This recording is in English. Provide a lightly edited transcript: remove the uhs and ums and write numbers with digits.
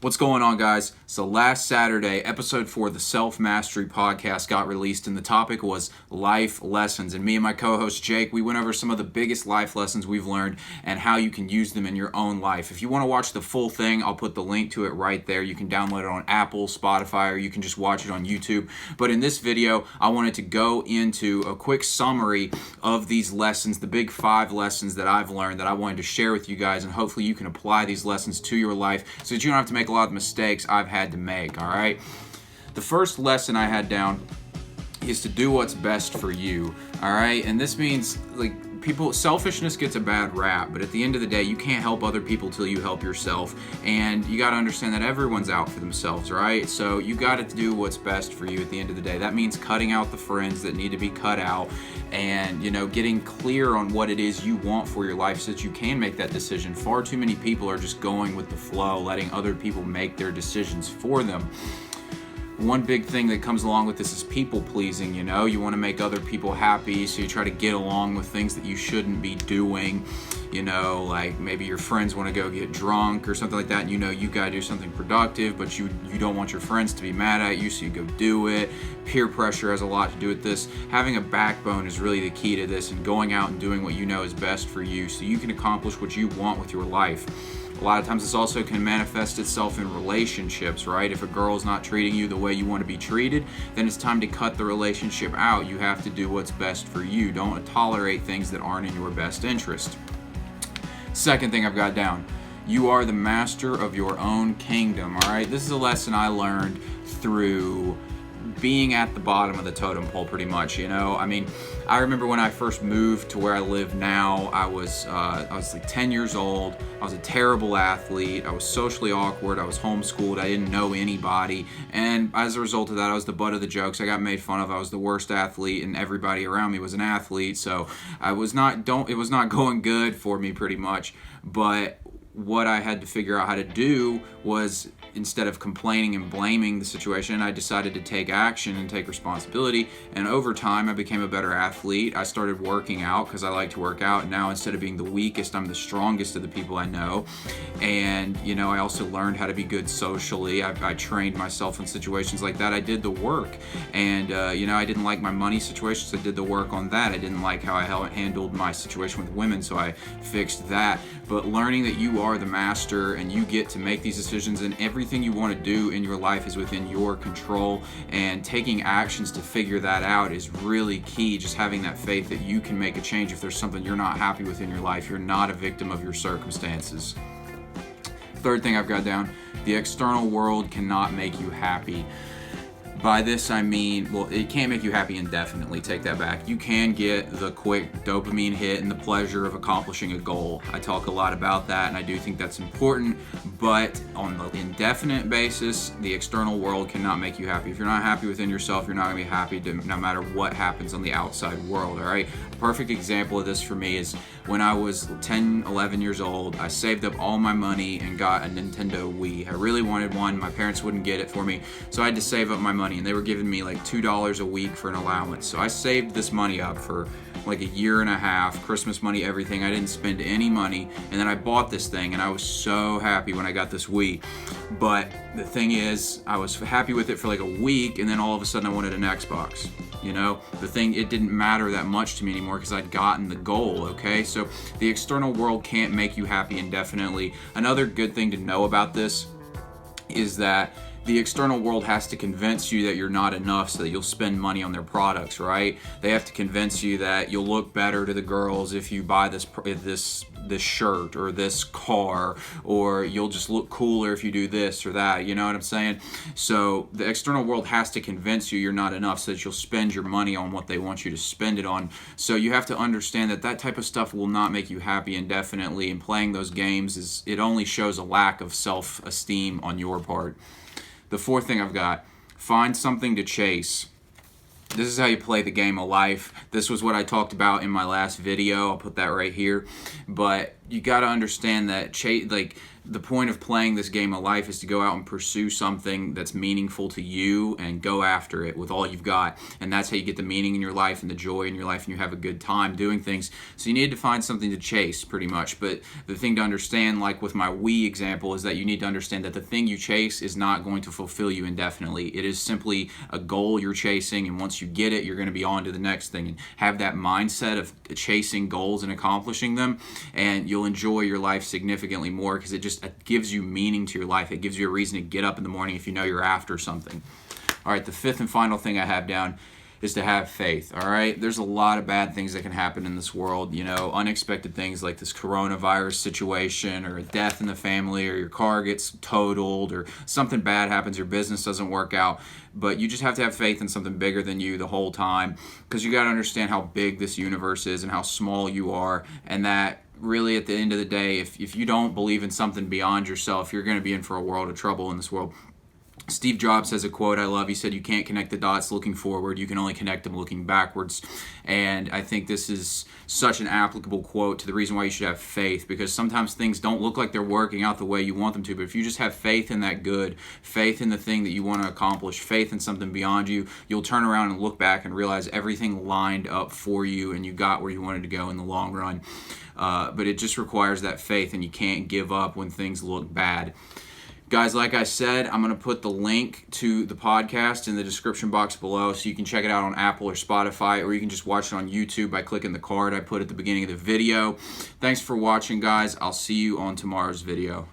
What's going on, guys? So last Saturday, episode 4 of the Self-Mastery podcast got released, and the topic was life lessons. And me and my co-host Jake, we went over some of the biggest life lessons we've learned and how you can use them in your own life. If you want to watch the full thing, I'll put the link to it right there. You can download it on Apple, Spotify, or you can just watch it on YouTube. But in this video, I wanted to go into a quick summary of these lessons, the big 5 lessons that I've learned that I wanted to share with you guys, and hopefully you can apply these lessons to your life so that you don't have to make a lot of mistakes I've had to make, all right? The first lesson I had down is to do what's best for you, all right? And this means, selfishness gets a bad rap, but at the end of the day, you can't help other people till you help yourself, and you got to understand that everyone's out for themselves, right? So you got to do what's best for you at the end of the day. That means cutting out the friends that need to be cut out, and getting clear on what it is you want for your life so that you can make that decision. Far too many people are just going with the flow, letting other people make their decisions for them. One big thing that comes along with this is people pleasing. You want to make other people happy, so you try to get along with things that you shouldn't be doing. Like maybe your friends want to go get drunk or something like that, and you gotta do something productive, but you don't want your friends to be mad at you, so you go do it. Peer pressure has a lot to do with this. Having a backbone is really the key to this, and going out and doing what you know is best for you so you can accomplish what you want with your life. A lot of times this also can manifest itself in relationships, right? If a girl's not treating you the way you want to be treated, then it's time to cut the relationship out. You have to do what's best for you. Don't tolerate things that aren't in your best interest. Second thing I've got down, you are the master of your own kingdom, all right? This is a lesson I learned through being at the bottom of the totem pole, pretty much. I remember when I first moved to where I live now, I was like 10 years old. I was a terrible athlete. I was socially awkward. I was homeschooled. I didn't know anybody, and as a result of that, I was the butt of the jokes. I got made fun of. I was the worst athlete, and everybody around me was an athlete, so it was not going good for me, pretty much. But what I had to figure out how to do was, instead of complaining and blaming the situation, I decided to take action and take responsibility. And over time, I became a better athlete. I started working out because I like to work out. Now, instead of being the weakest, I'm the strongest of the people I know. And, I also learned how to be good socially. I trained myself in situations like that. I did the work. And, I didn't like my money situations. I did the work on that. I didn't like how I handled my situation with women, so I fixed that. But learning that you are the master and you get to make these decisions, and everything you want to do in your life is within your control, and taking actions to figure that out is really key. Just having that faith that you can make a change. If there's something you're not happy with in your life, you're not a victim of your circumstances. Third thing I've got down, the external world cannot make you happy. By this I mean, it can't make you happy indefinitely. Take that back. You can get the quick dopamine hit and the pleasure of accomplishing a goal. I talk a lot about that, and I do think that's important, but on the indefinite basis, the external world cannot make you happy. If you're not happy within yourself, you're not going to be happy no matter what happens on the outside world, all right? A perfect example of this for me is when I was 10, 11 years old, I saved up all my money and got a Nintendo Wii. I really wanted one. My parents wouldn't get it for me, so I had to save up my money, and they were giving me like $2 a week for an allowance. So I saved this money up for like a year and a half, Christmas money, everything. I didn't spend any money, and then I bought this thing, and I was so happy when I got this Wii. But the thing is, I was happy with it for like a week, and then all of a sudden I wanted an Xbox. It didn't matter that much to me anymore because I'd gotten the goal, okay? So the external world can't make you happy indefinitely. Another good thing to know about this is that the external world has to convince you that you're not enough so that you'll spend money on their products, right? They have to convince you that you'll look better to the girls if you buy this shirt or this car, or you'll just look cooler if you do this or that. You know what I'm saying? So the external world has to convince you you're not enough so that you'll spend your money on what they want you to spend it on. So you have to understand that type of stuff will not make you happy indefinitely, and playing those games it only shows a lack of self-esteem on your part. The fourth thing I've got, find something to chase. This is how you play the game of life. This was what I talked about in my last video. I'll put that right here. But you got to understand that like the point of playing this game of life is to go out and pursue something that's meaningful to you and go after it with all you've got. And that's how you get the meaning in your life and the joy in your life, and you have a good time doing things. So you need to find something to chase, pretty much. But the thing to understand, like with my Wii example, is that you need to understand that the thing you chase is not going to fulfill you indefinitely. It is simply a goal you're chasing, and once you get it, you're going to be on to the next thing. And have that mindset of chasing goals and accomplishing them, and you'll enjoy your life significantly more, because it gives you meaning to your life. It gives you a reason to get up in the morning if you know you're after something. All right, the fifth and final thing I have down is to have faith. All right, there's a lot of bad things that can happen in this world, unexpected things like this coronavirus situation, or a death in the family, or your car gets totaled, or something bad happens, your business doesn't work out. But you just have to have faith in something bigger than you the whole time, because you got to understand how big this universe is and how small you are, and that really at the end of the day, if you don't believe in something beyond yourself, you're going to be in for a world of trouble in this world. Steve Jobs has a quote I love. He said, "You can't connect the dots looking forward. You can only connect them looking backwards." And I think this is such an applicable quote to the reason why you should have faith, because sometimes things don't look like they're working out the way you want them to. But if you just have faith in that good, faith in the thing that you want to accomplish, faith in something beyond you, you'll turn around and look back and realize everything lined up for you and you got where you wanted to go in the long run. But it just requires that faith, and you can't give up when things look bad. Guys, like I said, I'm going to put the link to the podcast in the description box below, so you can check it out on Apple or Spotify, or you can just watch it on YouTube by clicking the card I put at the beginning of the video. Thanks for watching, guys. I'll see you on tomorrow's video.